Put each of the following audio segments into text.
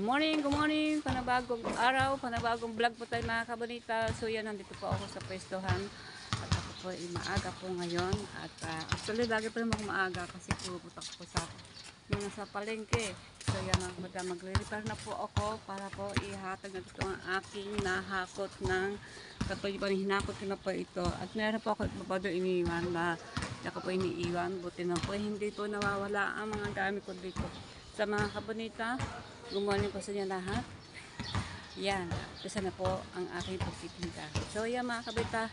Good morning, panabagong araw, panabagong vlog po tayo mga kabonita. So yan, nandito po ako sa pwestohan at ako po ay maaga po ngayon at actually lagi po naman ako maaga kasi pupunta ko po sa palengke. So yan, magre-repair na po ako para po ihatag na ito ang aking nahakot ng kapag hinakot ko na po ito at meron po ako doon iniwan na ako po iniiwan, buti na po hindi po nawawala ang mga gamit ko dito. Sa mga kabonita, good po sa inyo lahat. Yan, isa na po ang aking pagtitinda. So yan mga kabonita,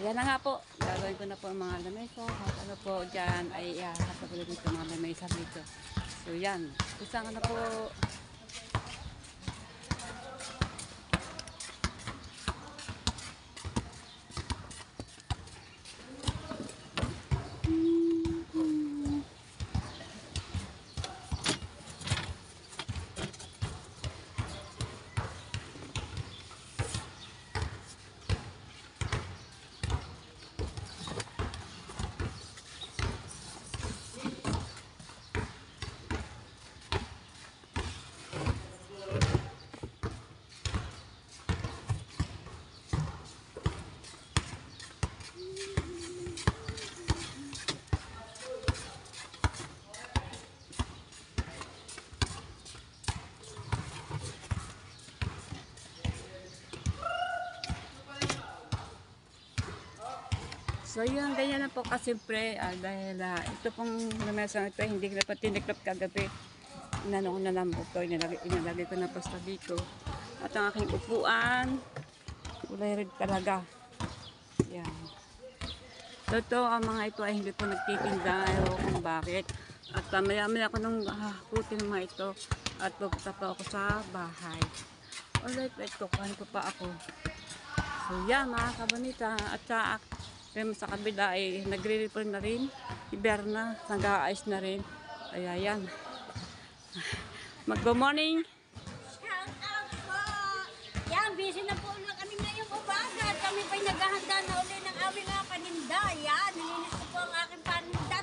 yan na nga po, gagawin ko na po ang mga lamesa at ano po dyan ay ihahatag ko dito mga lamesa dito. So yan, isa na po. So yun, ganyan na po kasi pre, dahil ito pong lamesa ito, hindi ko na pa tiniklop kagabi. Inano ko na lang ito, inalagay ko na pasta dito. At ang aking upuan, kulay red talaga. Yan. So ito, ang mga ito ay hindi po nagtitinda, ayaw kung bakit. At maya-maya ko nung hakutin ng mga ito at pupunta pa ako sa bahay. Alright, ito, kain ko pa ako. So yan mga kabonita, at sa kabila ay nagre-repair na rin, Iberna, nag-aayos na rin. Kaya yan. Good morning. Shout out po! Yan, busy na po ulit kami ngayong umaga. Kami pa'y naghahanda na ulit ng aming mga paninda. Yan, nilinis ko po ang aking paninda.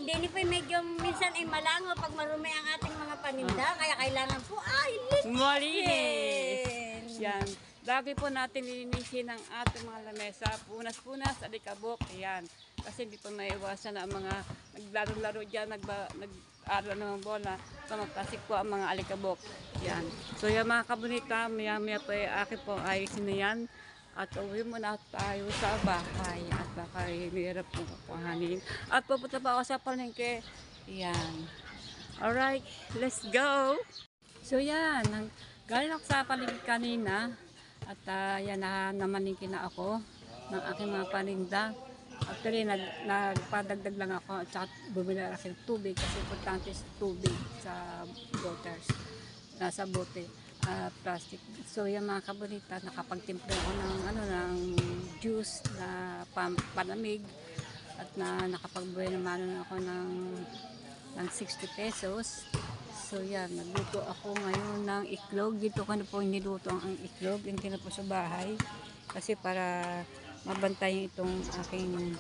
Hindi po medyo minsan ay malango pag marumi ang ating mga paninda. Kaya kailangan po ay Malinis. Yan. Lagi po natin lilinisin ang ating mga lamesa. Punas-punas, alikabok. Ayan. Kasi hindi po maiwasan na ang mga naglaro-laro dyan, nag-aaral ng bola. So magpasik po ang mga alikabok. Yan. So yung mga kabonita, maya-maya po akin po ayusin na yan. At uwi muna tayo sa bahay. At baka hirap po kuhanin. At pupunta pa ako sa palengke. Yan. Alright, let's go! So yan, galing ako sa palengke kanina. At yan namaningkin na ako ng aking mga paninda. Actually, nagpadagdag lang ako at saka bumili ako ng tubig kasi importante sa tubig sa waters, nasa bote, plastic. So yung mga kabonita, nakapagtimpla ako ng juice na palamig at nakapagbuhay naman ako ng 60 pesos. So yan, nagluto ako ngayon ng iklog. Dito ko na po niluto ang iklog. Hindi na po sa bahay. Kasi para mabantayan itong aking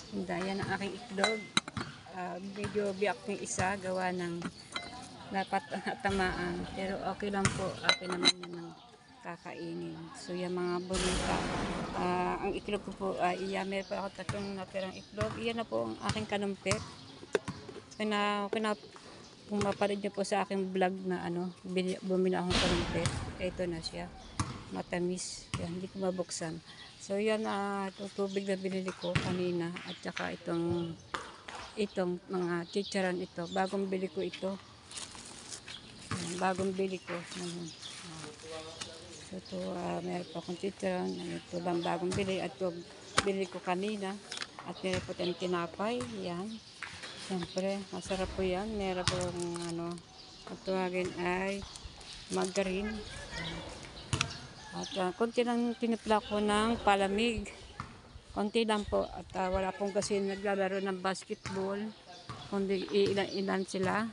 hindayan ng aking iklog. Medyo biyak ng isa, gawa ng dapat tamaan. Pero okay lang po, okay naman yan ng kakainin. So yan mga bonita. Ang iklog ko po, meron pa ako tatlong natirang iklog. Iyan na po ang aking kanumpet. Kung mapanood niyo po sa aking vlog na bumili akong kanumpet. Ito na siya. Matamis. Yan, hindi ko mabuksan. So yan, itong tubig na binili ko kanina at saka itong mga chicharon ito. Bagong bili ko ito. Yan, bagong bili ko. So ito, meron pa akong chicharon. Ito lang bagong bili at ito bili ko kanina. At meron po tayong tinapay. Yan. Siyempre, masarap po yan. Meron po ang tawagin ay margarine. At konti lang tinipla ko ng palamig. Konti lang po. At wala pong kasi naglalaro ng basketball. Kundi ilan sila.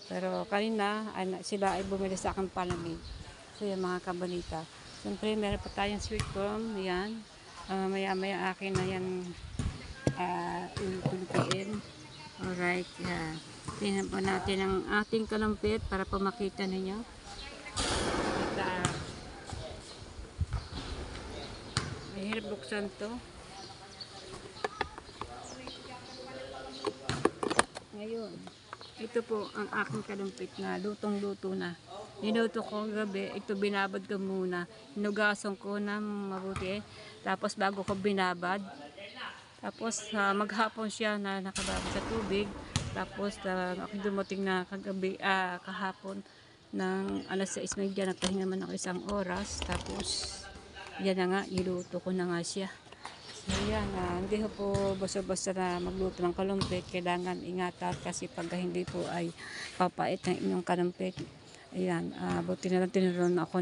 Pero kanina sila ay bumili sa akin palamig. So yung mga kabonita. Siyempre, meron pa tayong sweet corn. Yan. Maya-maya akin na yan tulutuin. Alright, yan. Tingnan po natin ang ating kalumpit para po makita ninyo. At, mahirap buksan to. Ngayon, ito po ang aking kalumpit na lutong-luto na. Niluto ko gabi, ito binabad ko muna. Hinugasan ko na mabuti. Tapos bago ko binabad, tapos maghapon siya na nakababa sa tubig. Tapos ako dumating na kagabi, kahapon ng alas 6:30, nagpahinga man ako 1 oras. Tapos yan na nga, niluto ko na nga siya. So yan, hindi ko po basta-basta na magluto ng kalumpit. Kailangan ingatan kasi pag hindi po ay papait ng inyong kalumpit. Ayan, buti na lang tinuruan ako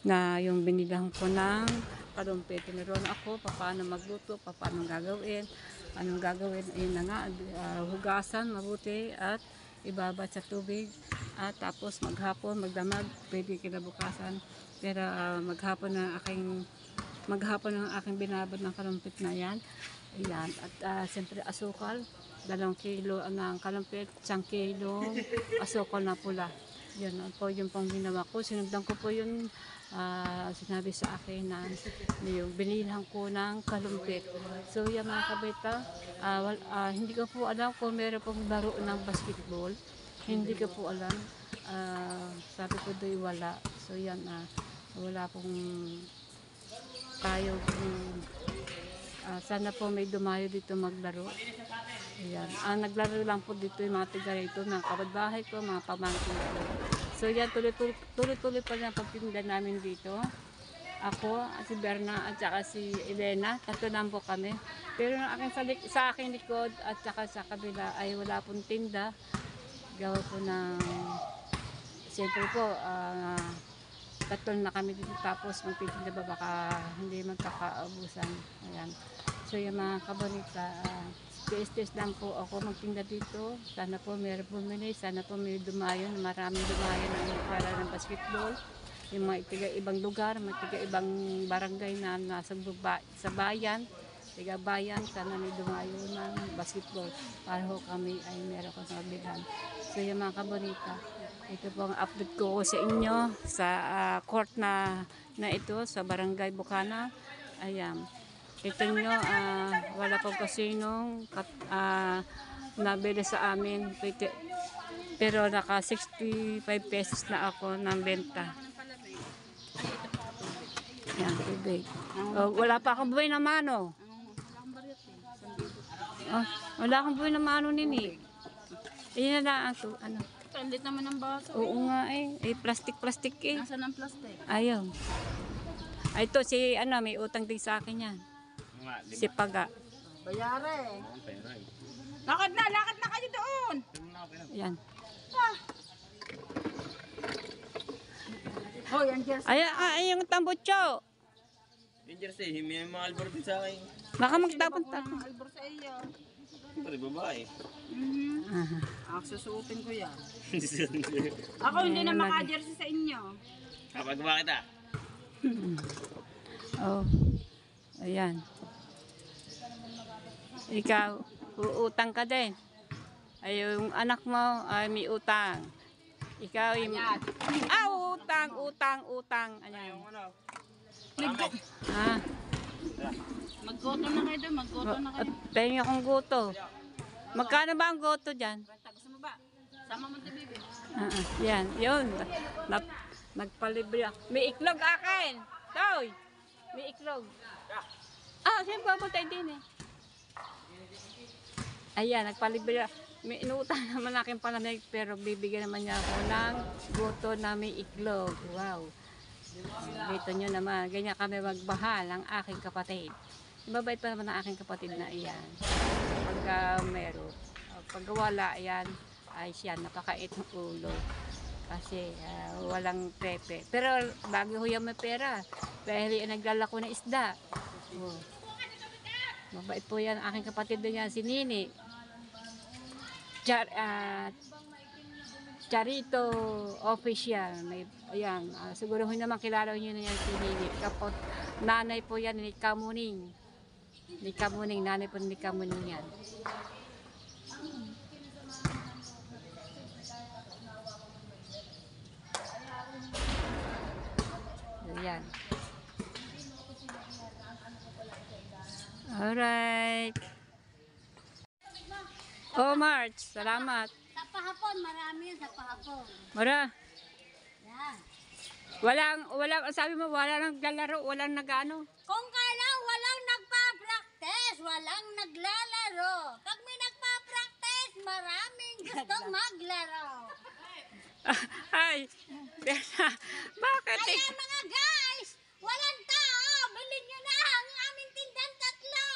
na yung binilang ko ng kalumpit. Tinuruan ako paano magluto, paano gagawin, anong gagawin. Ayun na nga, hugasan mabuti at ibabad sa tubig. At tapos maghapon, magdamag, pwede kinabukasan. Pero maghapon ang aking binabad ng kalumpit na yan. Ayan, at siyempre asukal, 2 kilo ng kalumpit, 1 kilo asukal na pula. Yan po yung pang ginawa ko. Sinundan ko po yung sinabi sa akin na yung binilhan ko ng kalumpit. So yan mga kabeta, hindi ko po alam kung meron pong laro ng basketball. Hindi ko po alam. Sabi ko do'y wala. So yan, wala pong tayo. Sana po may dumayo dito maglaro. Ayan. Naglaro lang po dito yung mga tiga rito, mga kapitbahay ko, mga pamangkin ko. So yan, tuloy-tuloy pa na pagtinda namin dito. Ako, si Berna at saka si Elena, 3 lang po kami. Pero sa aking likod at saka sa kabila ay wala pong tinda. Gawa po ng, siyempre po, 3 na kami dito, tapos magtitinda ba baka hindi magkakaubusan. Ayan. So yung mga kabonita, tiis-tiis lang po ako magtinda dito. Sana po mayroon bumili, sana po may dumayon, maraming dumayon ang para ng basketball. Yung mga ibang lugar, mga ibang barangay na nasa sa bayan, bayan, sana may dumayo ng basketball para ho kami ay meron kang mabilhan. So yung mga kabonita, ito po ang update ko sa inyo sa court na ito sa Barangay Bukana. Ayan. Ito nyo, wala pong kasinong nabili sa amin. Pero naka 65 pesos na ako ng benta. Yan, tubig. Wala pa akong buhay na mano. Wala akong buhay na mano nini. Iyan na lang ito. Ano? Kalit naman ang baso. Oo nga eh. Plastic eh. Nasaan ang plastic? Ayaw. Ito si may utang din sa akin yan. Si Paga. Bayare. Lakad na kayo doon. Yan. Hoy, ang jersey. Ay, yung tambutso. Yung jersey, may mga albor din sa akin. Baka magtapon-tapon. Ang albor sa iyo. Pwede babae. Susuotin ko yan. Ako hindi na maka-jersey sa inyo. Kapag bakit Oh. Ayan. Ikaw, uutang ka din. Ay, yung anak mo ay may utang. Ikaw yung... utang. Ayan. Maggoto na kayo doon, maggoto na kayo. Pengi akong goto. Magkano ba ang goto dyan? Gusto mo ba? Sama mo tayo, baby. Yan, yun. Nagpalibre ako. May iklog akin. Toy! May iklog. Siyempre papunta din eh. Ayan, nagpalibre ako. May inuutang naman aking palamig pero bibigyan naman niya ako ng goto na may iklog. Wow. Dito nyo naman, ganyan kami magbahal ang aking kapatid. Mabait pa naman ang aking kapatid na iyan. Pagka meron. Pag wala, ayan, ay siya, napakait ng ulo. Kasi walang pepe. Pero bago ho yan may pera. Dahil naglalako ng isda. Oh. Mabait po yan, aking kapatid na yan, si Nini. Charito Official. May, ayan, siguro hindi naman kilala nyo na yan si Nini. Kapot, nanay po yan ni Kamuning. Ni Kamuning, nanay po ni Kamuning yan. Ayan. Alright. Oh, March. Salamat. Sa pahapon, marami yan sa pahapon. Mara. Yan. Walang, sabi mo, walang naglalaro, walang nagano. Kung kailan walang nagpa-practice, walang naglalaro. Pag may nagpa-practice, maraming gustong maglaro. Ay, bakit eh? Kaya mga guys, walang tao, bilhin nyo na ang aming tindan tatlo.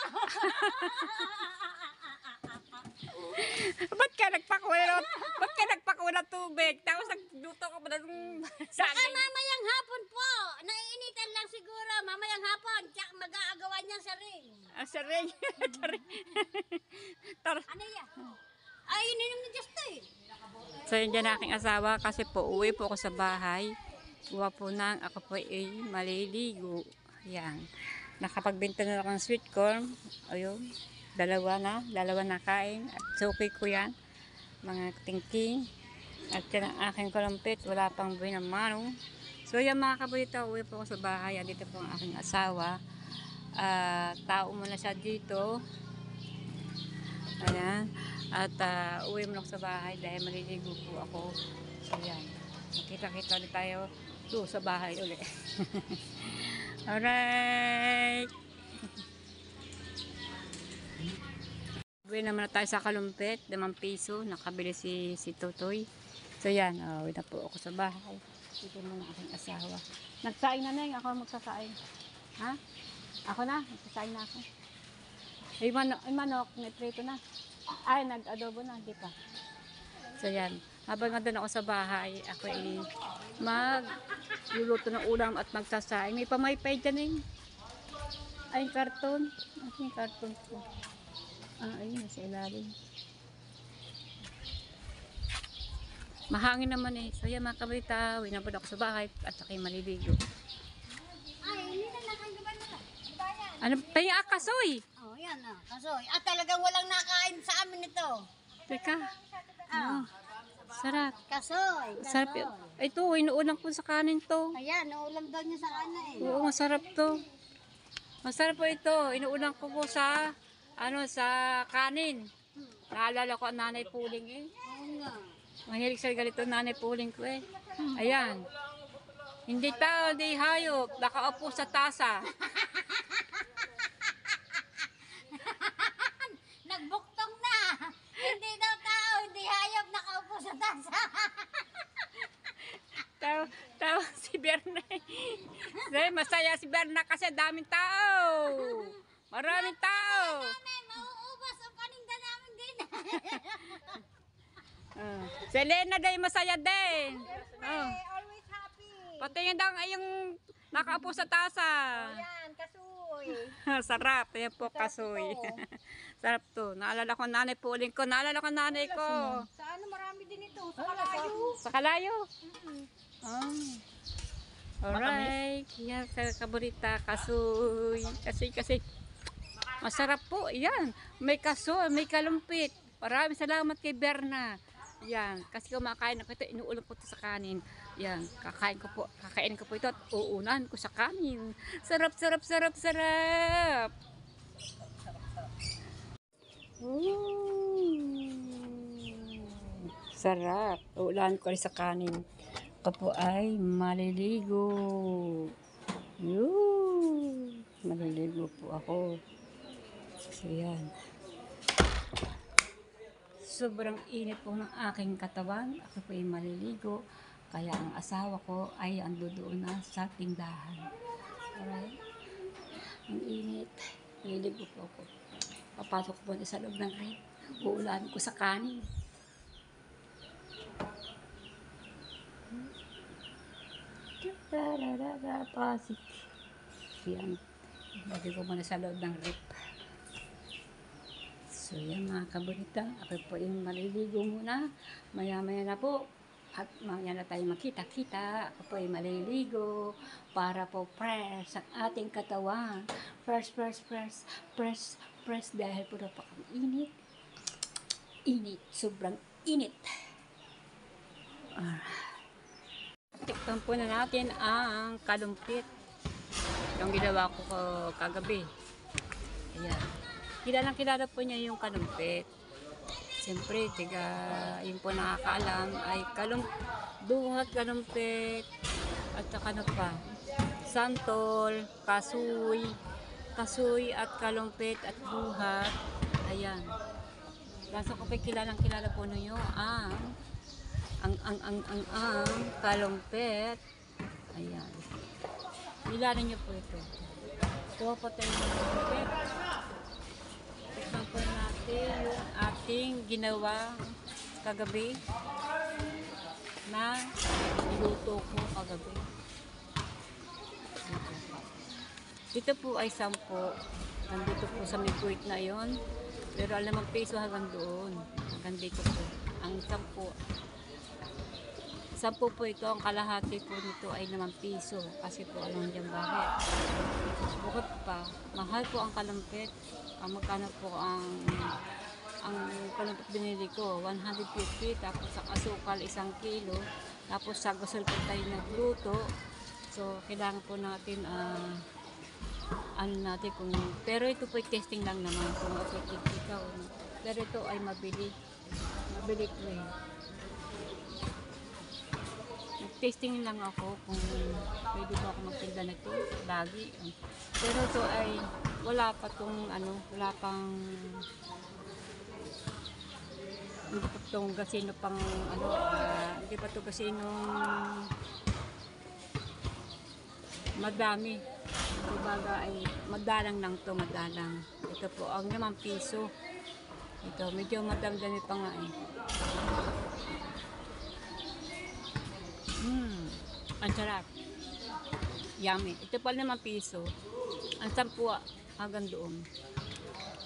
Ba't ka nagpakulat tubig? Tapos nagluto ka pa ng Baka saging. mamayang hapon po, naiinitan lang siguro, mamayang hapon, tiyak mag-aagawan niya sa ring. Ang saring. Ano yan? Ay, ininom ni Justo eh. So, yun dyan aking asawa kasi po uwi po ako sa bahay. Gawa po nang ako po ay maliligo. Yan. Nakapagbenta na ako ng sweet corn. Ayun. Dalawa na kain. At suki ko yan. Mga tingking. At yan ang aking kalampit. Wala pang buhay ng manong. So, yan mga kabalita. Uwi po ako sa bahay. Dito po ang aking asawa. Tao muna siya dito. Ayan. At uwi mo sa bahay dahil maliligo po ako. So yan. Makita-kita ulit tayo doon sa bahay ulit. Alright. Uwi naman na tayo sa Kalumpit. 5 piso. Nakabili si Totoy. So yan. Uwi na po ako sa bahay. Dito muna aking asawa. Nagsaing na Neng. Ako magsasaing. Ha? Ako na. Magsasaing na ako. Ay manok. Niprito na. Ay, nag-adobo na, di pa. So, yan. Habang nandun ako sa bahay, ako ay magluluto ng ulam at magsasaing. May pamaypay dyan eh. Ay, karton. Ay, yung karton ko. Ayun, nasa ilalim. Mahangin naman eh. So, yan mga kabalita. Winabod ako sa bahay at saka maliligo. Ay, hindi na nakagaban mo na. Bayan. Ano? Tayo akasoy! Oh, yan ah. Kasoy. At talagang walang nakain sa amin ito. Teka. Ah. Sarap. Kasoy. Sarap yun. Ito, inuulang ko sa kanin to. Ayan, naulam daw niya sa ano eh. Oo, masarap to. Masarap po ito. Inuulang ko po sa sa kanin. Naalala ko ang nanay puling eh. Oo nga. Mahilig sa ganito nanay puling ko eh. Ayan. Hindi tao, hindi hayop. Nakaupo sa tasa. Nagbuktong na. Hindi daw tao, hindi hayop nakaupo sa tasa. Tao si Berna. Masaya si Berna kasi daming tao. Maraming tao. Namin, mauubos ang paninda namin din. Si Elena day masaya din. Always happy. Pati yun daw yung nakaupo sa tasa. Yan, kasoy. Sarap. Ayan po, kasoy. Sarap to. Naalala ko nanay puling ko. Naalala ko nanay ko. Sa ano, marami din ito. Sa kalayo. Sa Kalayo. Alright. Yan, kaburita, kasoy. Kasi, masarap po. Yan. May kasoy, may kalumpit. Maraming salamat kay Berna. Yan. Kasi kumakain ako ito, inuulam ko ito sa kanin. Yan. Kakain ko po ito at uunan ko sa kanin. Sarap, sarap, sarap, sarap. Sarap. Uulan ko rin sa kanin. Ako po ay maliligo. Maliligo po ako. So yan. Sobrang init po ng aking katawan. Ako po ay maliligo. Kaya ang asawa ko ay ando doon na sa tindahan. Alright? Ang init. Maliligo po ako. Papasok po na sa loob ng rep. Uulan ko sa kanin. Pasik. Yan. Lagi ko muna sa loob ng rep. So yan mga kaburita. Ako po yung maliligo muna. Maya-maya na po. At mamaya na tayo makita-kita. Ako po yung maliligo. Para po press ang ating katawan. Press. Dahil po na po ang init. Init. Sobrang init. Tikpan po na natin ang kalumpit. Yung ginawa ko kagabi. Ayan. Kilala po niya yung kalumpit. Siyempre, yung po nakakaalam ay duhat, kalumpit, at saka ano pa, santol, kasoy at kalumpit at duhat. Ayan. Kaso kapag kilala po niyo ang kalumpit. Ayan. Kilala niyo po ito. Kuha po tayo ng kalumpit. Tikman po natin yung ating ginawa kagabi na niluto ko kagabi. Dito po ay 10. Nandito po sa midpoint na yon. Pero alam ang peso hanggang doon. Hanggang dito po. Ang 10. 10 po ito. Ang kalahati po nito ay 5 piso. Kasi po alam dyan bakit. Bukod pa, mahal po ang kalumpit. Magkano po ang kalumpit binili ko? 150. Tapos ang asukal 1 kilo. Tapos sa gasol po tayo nagluto. So, kailangan po natin pero ito po testing lang naman kung effective ikaw. Pero ito ay mabili ko eh. Nag-testing lang ako kung pwede ba ako magtinda nito lagi. Pero ito ay wala pa hindi pa itong gasino pang hindi pa ito gasino madami. Kumbaga ay madalang lang to, madalang. Ito po ang 5 piso. Ito medyo madami pa nga eh. Ang sarap. Yummy. Ito pa 5 piso. Ang 10 hanggang doon.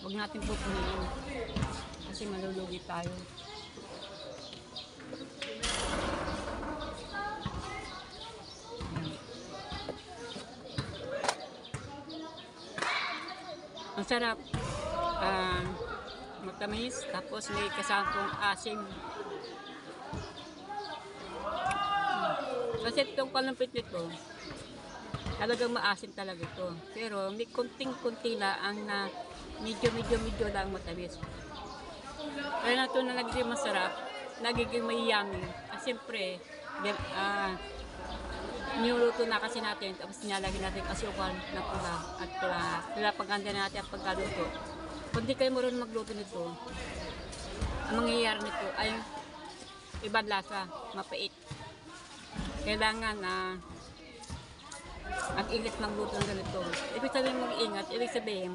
Huwag natin pupunin kasi malulugi tayo. Ang sarap. Matamis. Tapos may kasamang asim. Kasi itong kalumpit nito, talagang maasim talaga ito. Pero may kunting-kunti lang na medyo lang matamis. Kaya na ito na nagiging masarap, nagiging may yummy. Kasi siyempre, niluluto na kasi natin, tapos nilalagyan natin asukal na pula at pinapaganda natin ang pagkaluto. Kung di kayo marunong magluto nito, ang mangyayari nito ay ibang lasa, mapait. Kailangan na mag-ingat magluto ng ganito. Ibig sabihin mag-ingat, ibig sabihin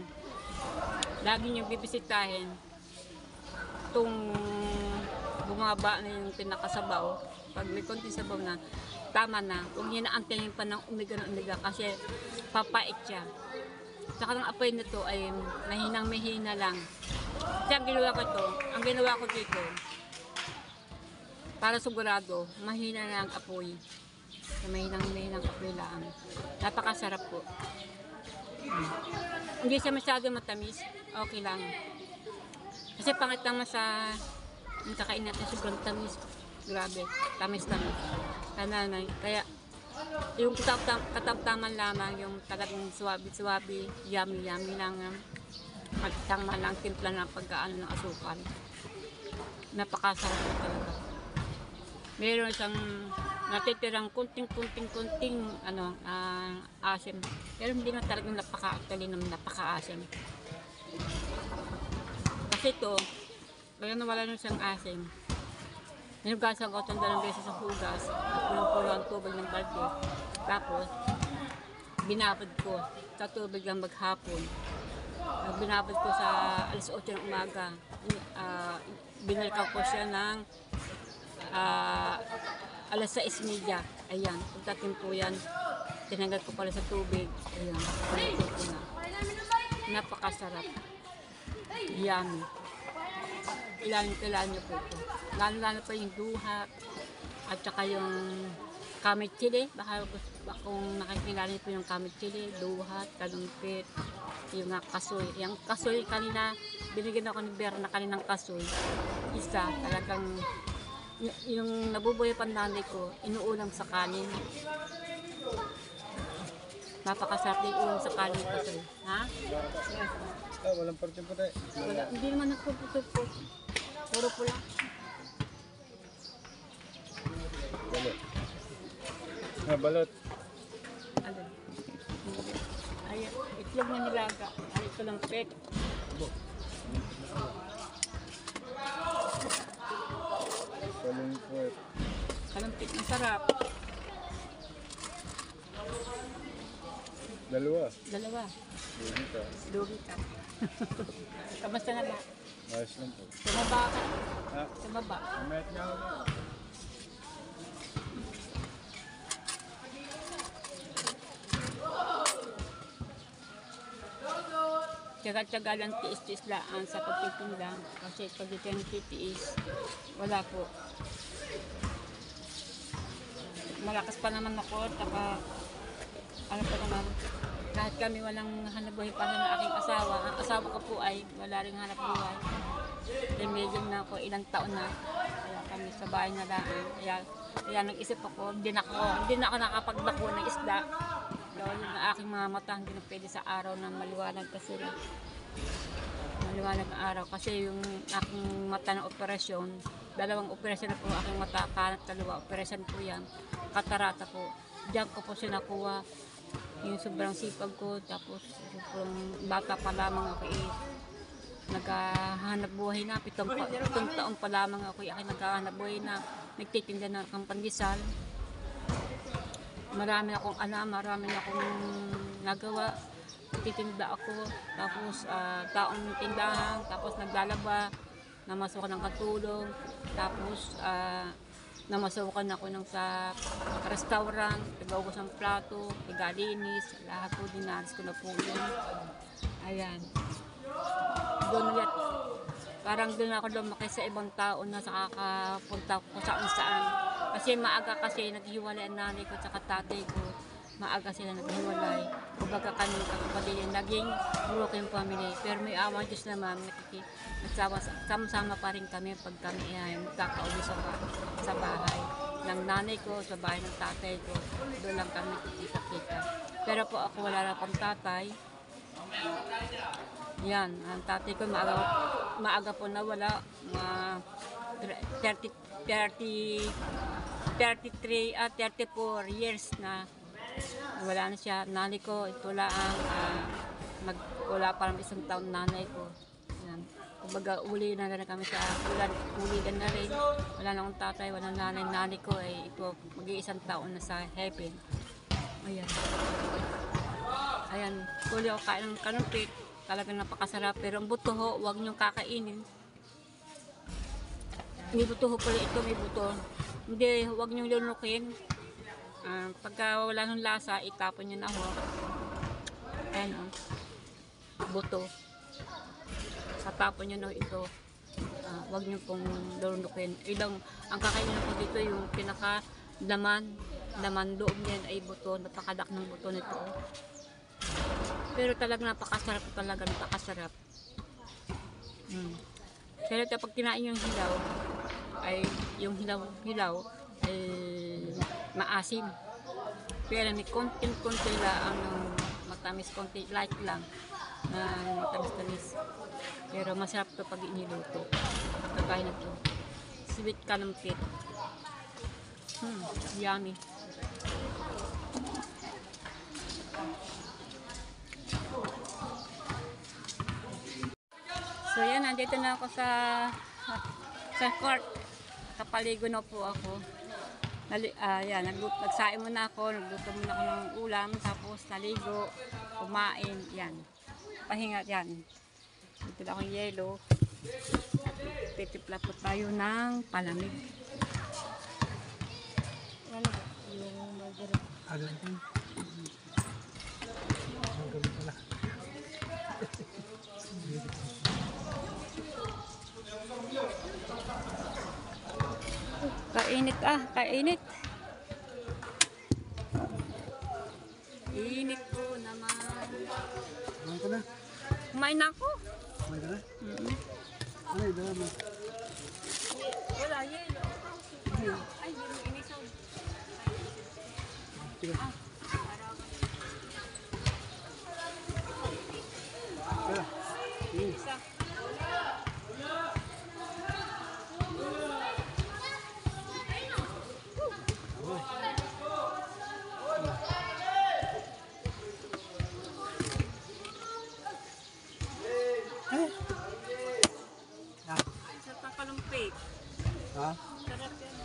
lagi nyo bibisitahin itong bumaba na yung pinakasabaw. Pag may konting sabaw na, tama na. Huwag nyo naantayin pa ng umiga kasi papait siya. Saka ng apoy nito ay mahinang-mahina lang. Kasi ang ginawa ko dito, para sigurado, mahina na ang apoy. Mahinang apoy lang. Napakasarap po. Hindi siya masyado matamis, okay lang. Kasi pangit naman sa kakain natin sobrang tamis. Grabe, tamis. Kaya yung katamtaman lamang, yung talagang suwabi, yummy lang. Magtama lang, timpla ng pagkaan ng asukal. Napakasarap po talaga. Meron siyang natitirang kunting asim. Pero hindi na talagang napaka-asim. Kasi ito, kaya nawala na siyang asim. Hinugasan ko itong 2 beses sa hugas at pinupulo ang tubig ng balde. Tapos, binabad ko sa tubig ng maghapon. Binabad ko sa alas 8 ng umaga. Binalikan ko siya ng alas 6:30. Ayan, pagdating po yan, tinanggal ko pala sa tubig. Ayan, pinagod ko na. Napakasarap. Yummy. Kailangan nyo po ito. Lalo pa yung duhat at saka yung kamit chili. Baka kung nakikilala niyo po yung kamit chili, duhat, kalumpit, yung kasoy. Yung kasoy kanina, binigyan ako ni Berna kaninang kasoy. Isa, talagang yung nabubuhay pandanay ko, inuulam sa kanin. Napakasarap din ulam sa kanin kasi. Ha? Yes. Walang parte puti. Wala, hindi naman nagpuputo po. Puro pula. Balot. Balot. Ano? Ayan, itlog na nilaga. Ay, ito lang pet. Kalungkot. Kalampit, masarap. Dalawa. Dalawa. Hindi ka. Dugi ka. Kamusta na ba? Ayos lang po. Sumaba ka. Ha? Sumaba. Umayat nga ako. Tsaga-tsaga lang tiis-tiis laan sa pagtitinda. Kasi pag ito yung titiis, wala po. Malakas pa naman ako. Taka, ano pa naman, kahit kami walang hanap-buhay pa ng aking asawa. Ang asawa ko po ay wala rin hanap-buhay. Medyo na ako, ilang taon na. Kaya kami sa bahay na daan. Kaya nag-isip ako, hindi na ako nakapaglako ng isda. Dahil yung aking mga mata, hindi na pwede sa araw ng maliwanag kasi maliwanag na araw. Kasi yung aking mata ng operasyon, dalawang operasyon na po aking mata, kanat dalawa, operasyon po yan. Katarata po. Diyan ko po siya nakuha. Yung sobrang sipag ko, tapos sobrang bata pa lamang ako naghahanap buhay na. 7 taon pa lamang ako naghahanap buhay na. Nagtitinda ng kampandisal. Marami akong marami akong nagawa. Titinda ako, tapos taong tindahan, tapos naglalaba, namasukan ng katulong, tapos namasukan ako sa restaurant, tagaugas ng plato, tagalinis, lahat po dinaris ko na po yun. Ayan. Doon ulit. Parang doon ako lumaki sa ibang tao na kakapunta ko saan. Kasi maaga kasi naghiwalay ang nanay ko at tatay ko. Maaga sila naghiwalay. Kumbaga kami kapatid naging broken family. Pero may awa Diyos naman, nagsama-sama pa rin kami pag kami ay magkakauwi sa bahay ng nanay ko, sa bahay ng tatay ko. Doon lang kami kita-kita. Pero po ako wala na pang tatay. Yan, ang tatay ko maaga po nawala, mga 34 years na wala na siya. Nanay ko, ito lang, wala pa lang 1 taon nanay ko. Yan. Kumbaga, uli na kami uligan na rin. Wala na akong tatay, wala nanay. Nanay ko ay ito, mag-1 taon na sa heaven. Ayan. Ayan, huli ako kain ng kanumpit. Talagang napakasarap. Pero ang buto ho, huwag niyong kakainin. May buto ho pala ito, may buto. Hindi, huwag niyong lunukin. Pagka wala ng lasa, itapon niyo na ho. Ayan o. Buto. Satapon niyo na ito. Huwag niyo pong lunukin. Ang kakainin po dito yung pinaka-laman loob niyan ay buto. Napakadak ng buto nito. Pero talagang napakasarap talaga, napakasarap. Pero pag kinain yung hilaw, ay yung hilaw ay maasim. Pero may konti lang ang matamis, konti light lang na matamis-tamis. Pero masarap to pag iniluto. Kakain na to. Sweet kanumpit. Yummy. So yan, nandito na ako sa court. Kapaligo na po ako. Nagsain muna ako, nagluto muna ako ng ulam, tapos naligo, kumain, yan. Pahinga, yan. Dito na akong yelo. Titipla po tayo ng palamig. Ano ba? Yung margarita. Kainit kainit. Init po naman. Kumain ka na? Kumain na ako. Kumain ka na? Ano yung dala mo? Wala, yelo. Ay, hindi mo inisaw. Sige. Isa. Ah, Isa pa kalumpik. ha? Sarap yan.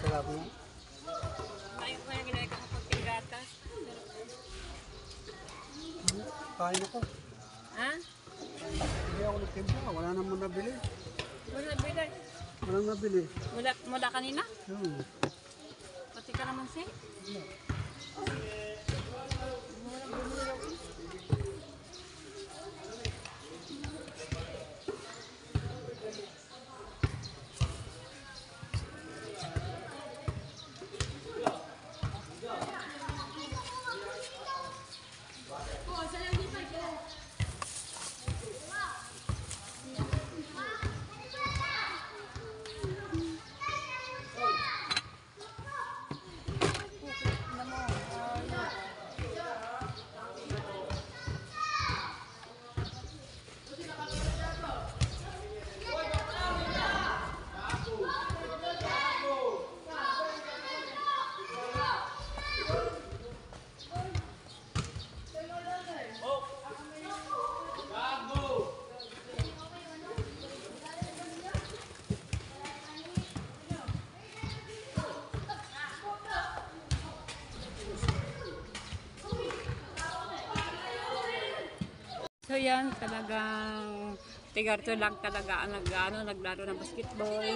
Sarap mo. Tayo ko yung ginagawa ko konting gatas. Kain ako. Ha? Hindi ako nagtimpla. Wala naman nabili. Wala bilay. Walang nabili. Mula kanina? Pati ka naman siya. So yan, talagang tigarto lang talaga ang naglaro ng basketball,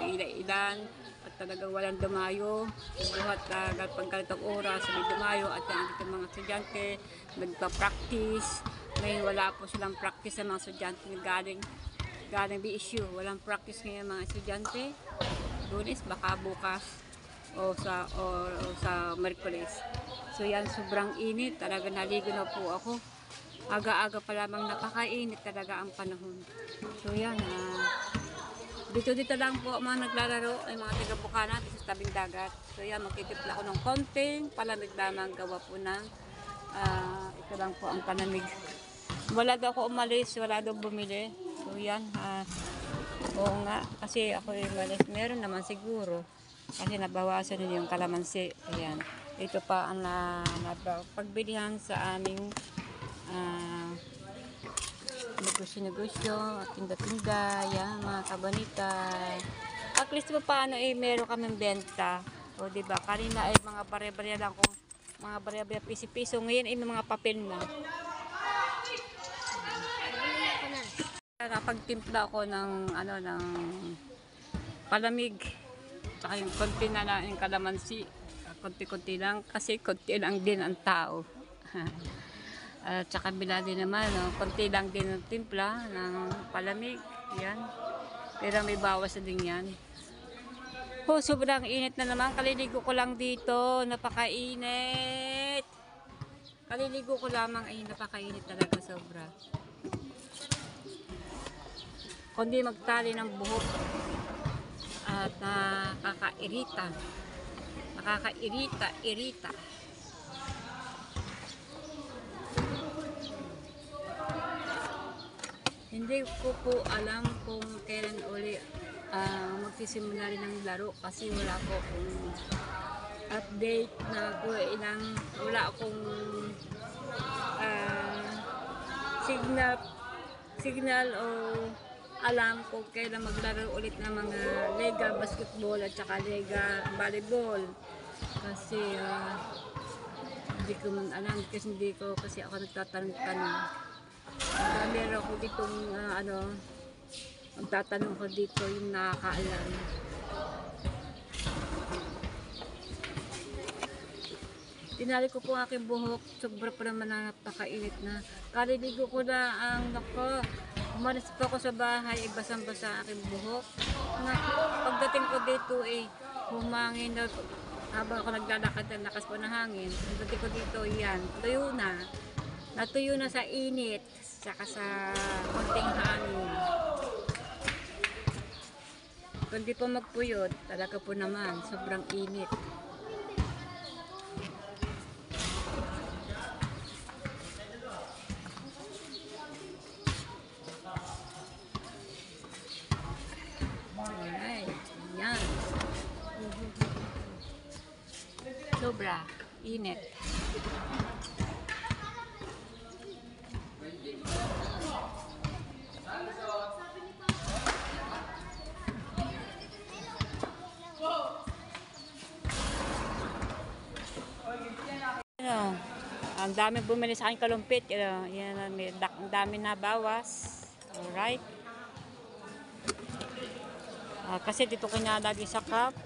ilan at talagang walang dumayo. Buhat pag ganitong oras, may dumayo at ang mga estudyante nagpa-practice. Ngayon wala po silang practice sa mga estudyante galing BSU. Walang practice ngayon mga estudyante. Lunes, baka bukas o sa Merkulis. So yan, sobrang init. Talaga naligo na po ako. Aga-aga pa lamang napakainit talaga ang panahon. So yan, dito lang po mga naglalaro ay mga taga-Bukana dito sa tabing dagat. So yan, magtitipla ako ng konting palamig lamang gawa po ng ito lang po ang palamig. Wala daw ako umalis, wala daw bumili. So yan, oo nga, kasi ako umalis. Meron naman siguro kasi nabawasan din yung kalamansi. Ayan, ito pa ang pagbilihan sa aming negosyo, tinda-tinda, yan, mga kabanita. At least pa paano meron kaming benta. O diba, kanina ay mga barya-barya lang kung mga barya-barya piso-piso. Ngayon ay mga papel na. Nakapagtimpla ako ng ng palamig. Saka yung konti na yung kalamansi. Konti-konti lang kasi konti lang din ang tao. At sa kabila din naman, konti lang din ang timpla ng palamig. Yan. Pero may bawas na din yan. Sobrang init na naman. Kaliligo ko lang dito. Napakainit. Kaliligo ko lamang ay napakainit talaga sobra. Kundi magtali ng buhok. At nakakairita. Nakakairita. Hindi ko po alam kung kailan uli magsisimula rin ng laro kasi wala po akong update na po wala akong signal o alam kung kailan maglaro ulit ng mga lega basketball at saka lega volleyball kasi hindi ko man alam kasi ako nagtatanong. Meron ako ditong magtatanong ko dito yung nakakaalam. Tinali ko po aking buhok, sobra pa naman na napakainit na. Kaliligo ko na ang umalis pa ako sa bahay, basang-basa aking buhok. Pagdating ko dito humangin na habang ako naglalakad ng lakas po ng hangin. Pagdating ko dito, yan, natuyo na sa init, saka sa konting hangin. Kundi po magpuyod, talaga po naman, sobrang init. sobra. Init. Ano, ang dami bumili sa akin kalumpit. Yan, ang dami na bawas. Alright. Kasi dito ko lagi sa cup.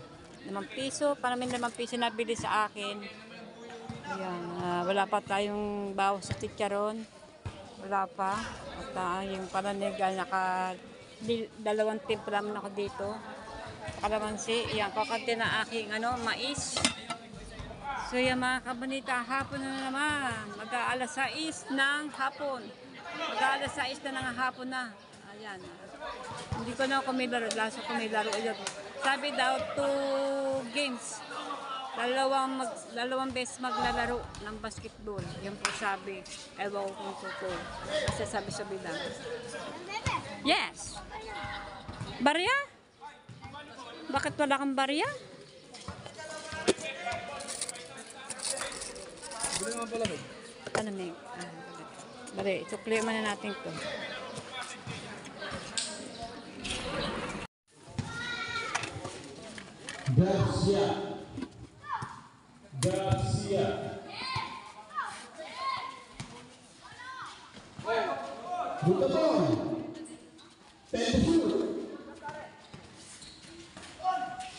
5 piso. Parang 5 piso nabili sa akin. Ayan. Wala pa tayong bawas sa chicharon. Wala pa. At yung pananigal, dalawang timpla naman ako dito. Kalamansi. Ayan, kakanti na aking mais. So yan mga kabonita, hapon na naman. Mag-aalas 6 ng hapon. Mag-aalas 6 na ng hapon na. Ayan. Hindi ko na kumilaro. Laso kumilaro. Sabi daw 2 games. Dalawang beses maglalaro ng basketball. Yan po sabi. Ewan ko kung totoo. Kasi sabi lang. Yes! Barya? Bakit wala kang barya? Bili naman pala ba? Ano may? Bari, sukli man na natin to. Garcia. Buta po. 10 to shoot.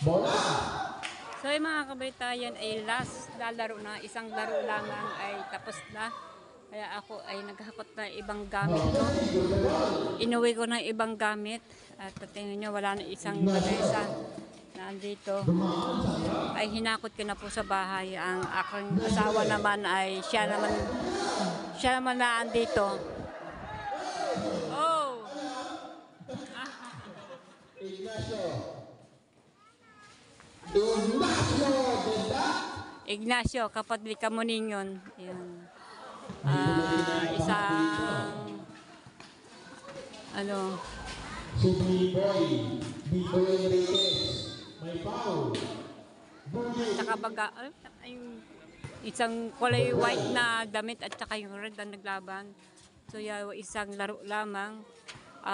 Bola. So yung mga kabaitayan ay last lalaro na, isang laro lamang ay tapos na. Kaya ako ay naghakot na ibang gamit ko. Inuwi ko na ibang gamit. At tingnan nyo, wala na isang lamesa na andito. Ay hinakot ko na po sa bahay. Ang aking asawa naman ay siya naman na andito. Oh! Ignacio, kapatid ka mo ninyon. Yan. Isang Si B-Boy Enriquez. May foul. saka isang kulay white na damit at saka yung red na naglaban. So isang laro lamang.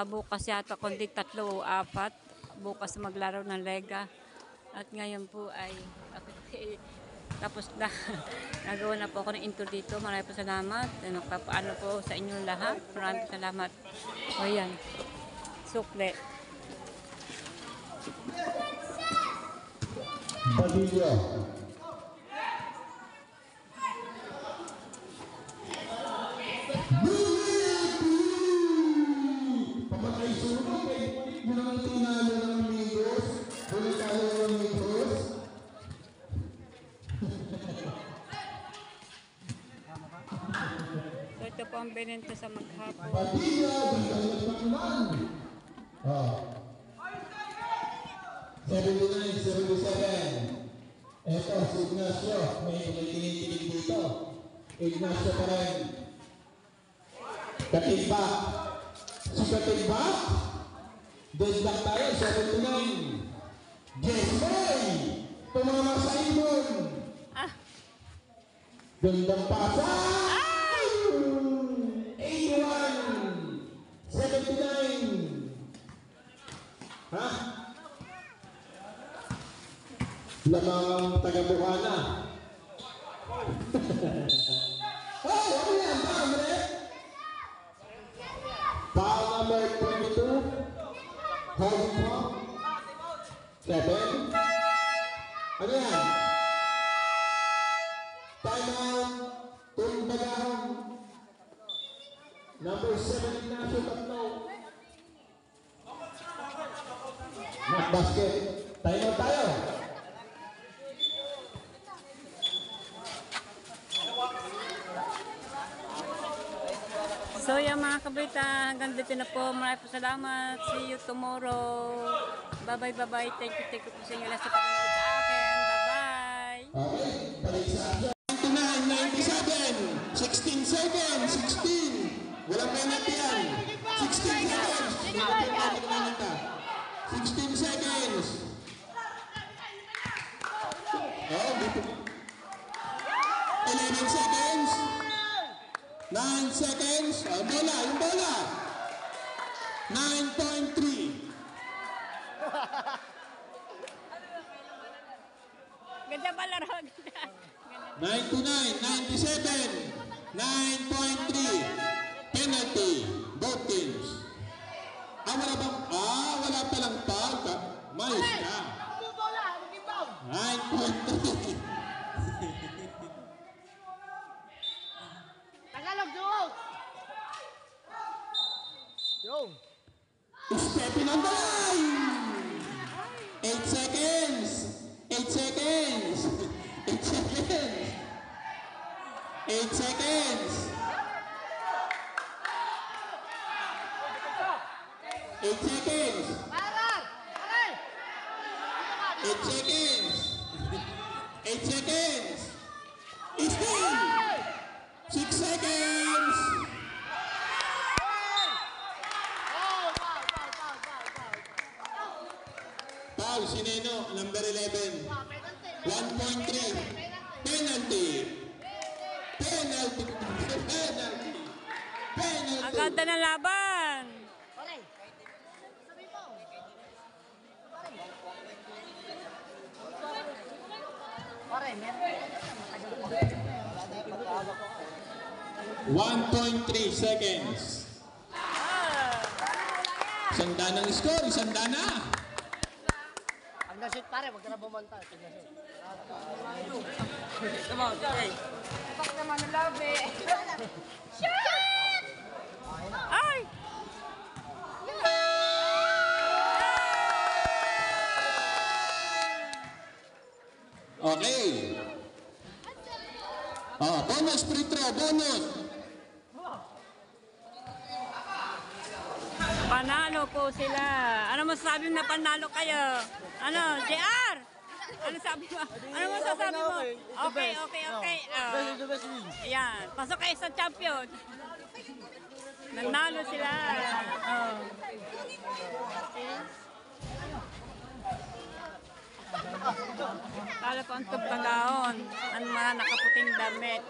Bukas yata kundi 3 o 4. Bukas maglaro ng lega. At ngayon po ay tapos na. Nagawa na po ako ng intro dito. Maraming po salamat. Paano po sa inyong lahat. Maraming salamat. O yan. Sukle. Padilla. Pamatay sunog eh. Yun ang tinalo ng Migos. Huli tayo ng Migos. So ito po ang binenta sa maghapon. Padilla. Gandang nagpakulan. 79-77. Eto, si Ignacio. May tinitig dito. Ignacio pa rin. Katigba. Si Katigba. Desdak tayo, 79. Jesboy. Tumama sa ibon. Gandang pasa. 81. 79. Ha? Lamang taga-Buhana. Oh, ano yan? Foul, Red? Foul number 22. Holding po. 7. Ano yan? Time out. Tuwing bagahon. Number 7 Ignacio Tatlo. Not basket. Time out tayo. So yung mga kabrita, hanggang dito na po. Maraming po salamat. See you tomorrow. Bye-bye, bye-bye. Thank you po sa inyo lahat sa panonood sa akin. Bye-bye. Okay, balik sa akin. 99, 97, 16 seconds, 16. Walang penalty yan. 16 seconds. 16 seconds. Oh, dito. 9 seconds. 9 seconds. Oh, bola, yung bola. 9.3. Ganda pa laro. Ganda. 99, 97, 9.3. Penalty. Both teams. Wala palang foul ka. Mayos ka. 9.3. Tagalog, Joe! Yo! Stepping on the line. 8 seconds. 8 seconds. 8 seconds. 8 seconds. 8 seconds. 8 seconds. 8 seconds. Still. 6 seconds. Foul, Sineno, number 11. 1.3. Penalty. Penalty. Penalty. Penalty. Ang ganda ng laban. Pare, meron. 1.3 seconds. Isanda ng score, isanda na. Pag na-shoot pare, huwag ka na bumanta. Pag na-shoot. Come on, okay. Pak naman ng labi. Shoot! Ay! Okay. Bonus free throw, bonus. Panalo po sila. Ano masasabi mo na panalo kayo? Ano, JR? Ano sabi mo? Ano masasabi mo? Okay. Ayan, pasok kayo sa champion. Nanalo sila. Oh. Kala ko ang tugtagaon. Ang mga nakaputing damit.